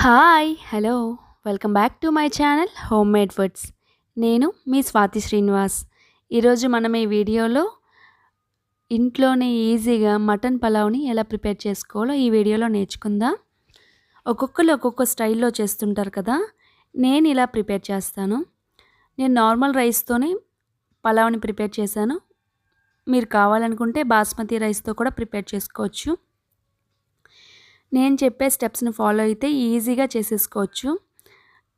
Hi hello welcome back to my channel home made foods. నేను మీ స్వాతి శ్రీనివాస్. ఈరోజు మనం ఈ వీడియోలో ఇంట్లోనే ఈజీగా మటన్ పలావ్ని ఎలా ప్రిపేర్ చేసుకోవాలో ఈ వీడియోలో నేర్చుకుందాం. ఒక్కొక్కరు ఒక్కొక్క స్టైల్లో చేస్తుంటారు కదా, నేను ఇలా ప్రిపేర్ చేస్తాను. నేను నార్మల్ రైస్తోనే పలావ్ని ప్రిపేర్ చేశాను. మీరు కావాలనుకుంటే బాస్మతి రైస్తో కూడా ప్రిపేర్ చేసుకోవచ్చు. నేను చెప్పే స్టెప్స్ని ఫాలో అయితే ఈజీగా చేసేసుకోవచ్చు.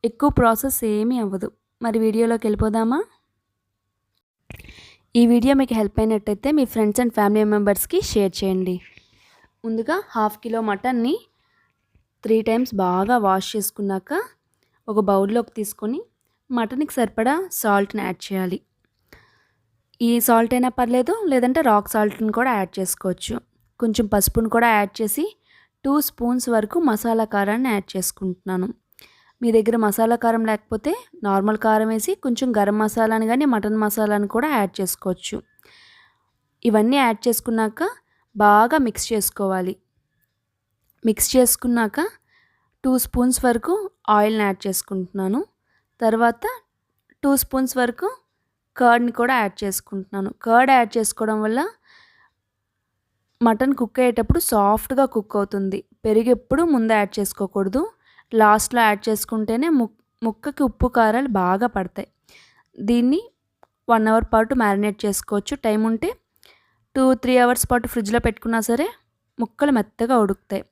ఎక్కువ ప్రాసెస్ ఏమీ అవ్వదు. మరి వీడియోలోకి వెళ్ళిపోదామా? ఈ వీడియో మీకు హెల్ప్ అయినట్టయితే మీ ఫ్రెండ్స్ అండ్ ఫ్యామిలీ మెంబర్స్కి షేర్ చేయండి. ముందుగా 1/2 కిలో మటన్ని 3 టైమ్స్ బాగా వాష్ చేసుకున్నాక ఒక బౌల్లోకి తీసుకొని మటన్కి సరిపడా సాల్ట్ని యాడ్ చేయాలి. ఈ సాల్ట్ అయినా పర్లేదు, లేదంటే రాక్ సాల్ట్ని కూడా యాడ్ చేసుకోవచ్చు. కొంచెం పసుపును కూడా యాడ్ చేసి 2 స్పూన్స్ వరకు మసాలా కారాన్ని యాడ్ చేసుకుంటున్నాను. మీ దగ్గర మసాలా కారం లేకపోతే నార్మల్ కారం వేసి కొంచెం గరం మసాలాని కానీ మటన్ మసాలాని కూడా యాడ్ చేసుకోవచ్చు. ఇవన్నీ యాడ్ చేసుకున్నాక బాగా మిక్స్ చేసుకోవాలి. మిక్స్ చేసుకున్నాక 2 స్పూన్స్ వరకు ఆయిల్ని యాడ్ చేసుకుంటున్నాను. తర్వాత 2 స్పూన్స్ వరకు కర్డ్ని కూడా యాడ్ చేసుకుంటున్నాను. కర్డ్ యాడ్ చేసుకోవడం వల్ల మటన్ కుక్ అయ్యేటప్పుడు సాఫ్ట్గా కుక్ అవుతుంది. పెరుగు ఎప్పుడు ముందు యాడ్ చేసుకోకూడదు, లాస్ట్లో యాడ్ చేసుకుంటేనే ముక్కకి ఉప్పు కారాలు బాగా పడతాయి. దీన్ని 1 అవర్ పాటు మ్యారినేట్ చేసుకోవచ్చు. టైం ఉంటే 2-3 అవర్స్ పాటు ఫ్రిడ్జ్లో పెట్టుకున్నా సరే ముక్కలు మెత్తగా ఉడుకుతాయి.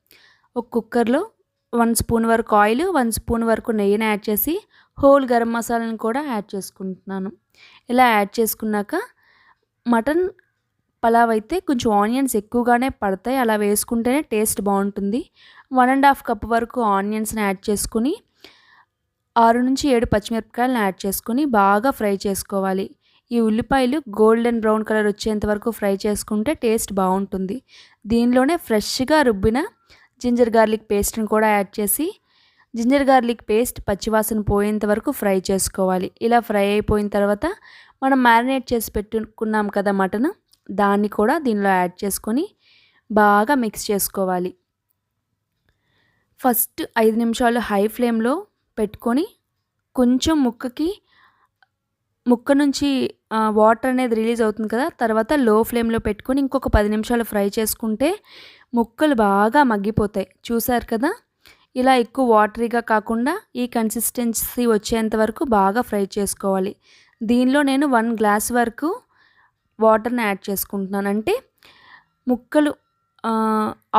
ఒక కుక్కర్లో 1 స్పూన్ వరకు ఆయిల్, 1 స్పూన్ వరకు నెయ్యిని యాడ్ చేసి హోల్ గరం మసాలాని కూడా యాడ్ చేసుకుంటున్నాను. ఇలా యాడ్ చేసుకున్నాక మటన్ పలావ్ అయితే కొంచెం ఆనియన్స్ ఎక్కువగానే పడతాయి. అలా వేసుకుంటేనే టేస్ట్ బాగుంటుంది. 1.5 కప్ వరకు ఆనియన్స్ని యాడ్ చేసుకుని 6-7 పచ్చిమిరపకాయలను యాడ్ చేసుకుని బాగా ఫ్రై చేసుకోవాలి. ఈ ఉల్లిపాయలు గోల్డెన్ బ్రౌన్ కలర్ వచ్చేంత వరకు ఫ్రై చేసుకుంటే టేస్ట్ బాగుంటుంది. దీనిలోనే ఫ్రెష్గా రుబ్బిన జింజర్ గార్లిక్ పేస్ట్ని కూడా యాడ్ చేసి జింజర్ గార్లిక్ పేస్ట్ పచ్చివాసన పోయేంత వరకు ఫ్రై చేసుకోవాలి. ఇలా ఫ్రై అయిపోయిన తర్వాత మనం మ్యారినేట్ చేసి పెట్టుకున్నాం కదా మటన్, దాన్ని కూడా దీనిలో యాడ్ చేసుకొని బాగా మిక్స్ చేసుకోవాలి. ఫస్ట్ 5 నిమిషాలు హై ఫ్లేమ్లో పెట్టుకొని కొంచెం ముక్క నుంచి వాటర్ అనేది రిలీజ్ అవుతుంది కదా, తర్వాత లో ఫ్లేమ్లో పెట్టుకొని ఇంకొక 10 నిమిషాలు ఫ్రై చేసుకుంటే ముక్కలు బాగా మగ్గిపోతాయి. చూసారు కదా, ఇలా ఎక్కువ వాటరీగా కాకుండా ఈ కన్సిస్టెన్సీ వచ్చేంత వరకు బాగా ఫ్రై చేసుకోవాలి. దీనిలో నేను 1 గ్లాస్ వరకు వాటర్ని యాడ్ చేసుకుంటున్నాను. అంటే ముక్కలు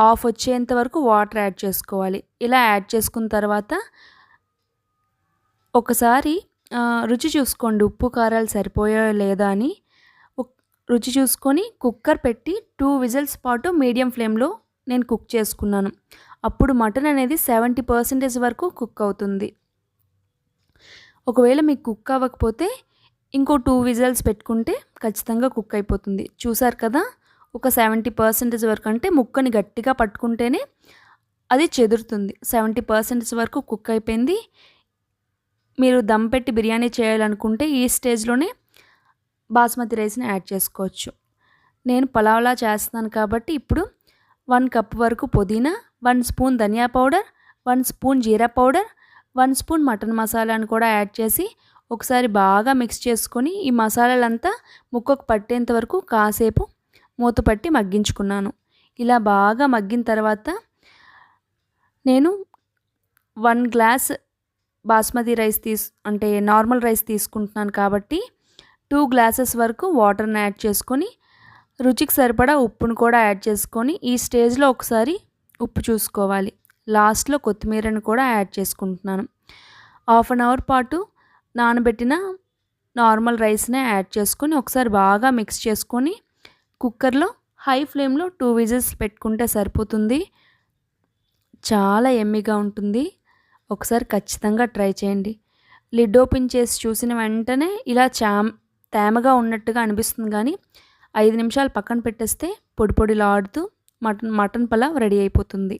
ఆఫ్ వచ్చేంత వరకు వాటర్ యాడ్ చేసుకోవాలి. ఇలా యాడ్ చేసుకున్న తర్వాత ఒకసారి రుచి చూసుకోండి, ఉప్పు కారాలు సరిపోయాయో లేదా అని. రుచి చూసుకొని కుక్కర్ పెట్టి 2 విజిల్స్ పాటు మీడియం ఫ్లేమ్లో నేను కుక్ చేసుకున్నాను. అప్పుడు మటన్ అనేది 70% వరకు కుక్ అవుతుంది. ఒకవేళ మీకు కుక్ అవ్వకపోతే ఇంకో 2 విజిల్స్ పెట్టుకుంటే ఖచ్చితంగా కుక్ అయిపోతుంది. చూసారు కదా, ఒక 70% వరకు, అంటే ముక్కని గట్టిగా పట్టుకుంటేనే అది చెదురుతుంది. 70% వరకు కుక్ అయిపోయింది. మీరు దమ్ పెట్టి బిర్యానీ చేయాలనుకుంటే ఈ స్టేజ్లోనే బాస్మతి రైస్ని యాడ్ చేసుకోవచ్చు. నేను పలావ్లా చేస్తున్నాను కాబట్టి ఇప్పుడు 1 కప్ వరకు పుదీనా, 1 స్పూన్ ధనియా పౌడర్, 1 స్పూన్ జీరా పౌడర్, 1 స్పూన్ మటన్ మసాలాను కూడా యాడ్ చేసి ఒకసారి బాగా మిక్స్ చేసుకొని ఈ మసాలాలంతా ముక్కకు పట్టేంత వరకు కాసేపు మూత పట్టి మగ్గించుకున్నాను. ఇలా బాగా మగ్గిన తర్వాత నేను 1 గ్లాస్ బాస్మతి రైస్ అంటే నార్మల్ రైస్ తీసుకుంటున్నాను కాబట్టి 2 గ్లాసెస్ వరకు వాటర్ని యాడ్ చేసుకొని రుచికి సరిపడా ఉప్పును కూడా యాడ్ చేసుకొని ఈ స్టేజ్లో ఒకసారి ఉప్పు చూసుకోవాలి. లాస్ట్లో కొత్తిమీరను కూడా యాడ్ చేసుకుంటున్నాను. 1/2 అవర్ పాటు నానబెట్టిన నార్మల్ రైస్నే యాడ్ చేసుకొని ఒకసారి బాగా మిక్స్ చేసుకొని కుక్కర్లో హై ఫ్లేమ్లో 2 విజిల్స్ పెట్టుకుంటే సరిపోతుంది. చాలా యమ్మీగా ఉంటుంది. ఒకసారి ఖచ్చితంగా ట్రై చేయండి. లిడ్ ఓపెన్ చేసి చూసిన వెంటనే ఇలా తేమగా ఉన్నట్టుగా అనిపిస్తుంది, కానీ 5 నిమిషాలు పక్కన పెట్టేస్తే పొడి పొడిలాడుతూ మటన్ పలావ్ రెడీ అయిపోతుంది.